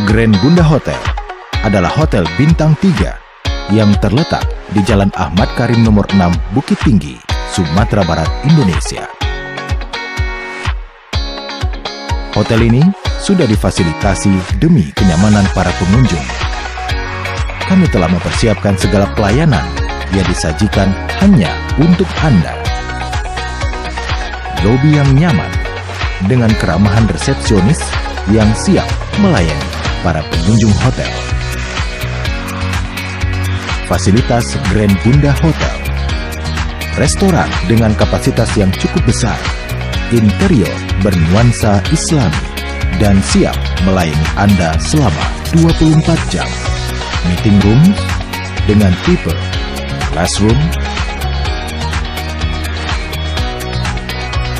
Grand Bunda Hotel adalah hotel bintang 3 yang terletak di Jalan Ahmad Karim nomor 6 Bukit Tinggi, Sumatera Barat, Indonesia. Hotel ini sudah difasilitasi demi kenyamanan para pengunjung. Kami telah mempersiapkan segala pelayanan yang disajikan hanya untuk Anda. Lobi yang nyaman dengan keramahan resepsionis yang siap melayani para pengunjung hotel. Fasilitas Grand Bunda Hotel. Restoran dengan kapasitas yang cukup besar. Interior bernuansa Islami dan siap melayani Anda selama 24 jam. Meeting room dengan tipe classroom,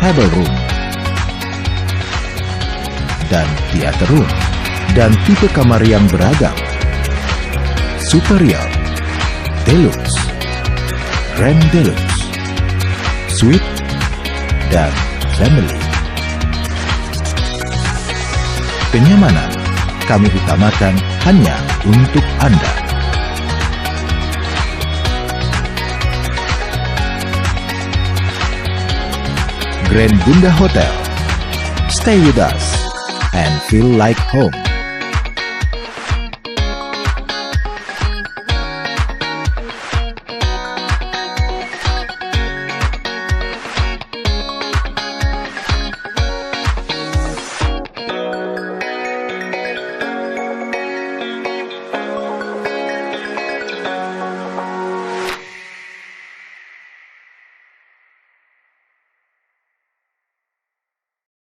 table room, dan theater room, dan tipe kamar yang beragam, superior, deluxe, grand deluxe, suite, dan family. Kenyamanan kami utamakan hanya untuk Anda. Grand Bunda Hotel. Stay with us and feel like home.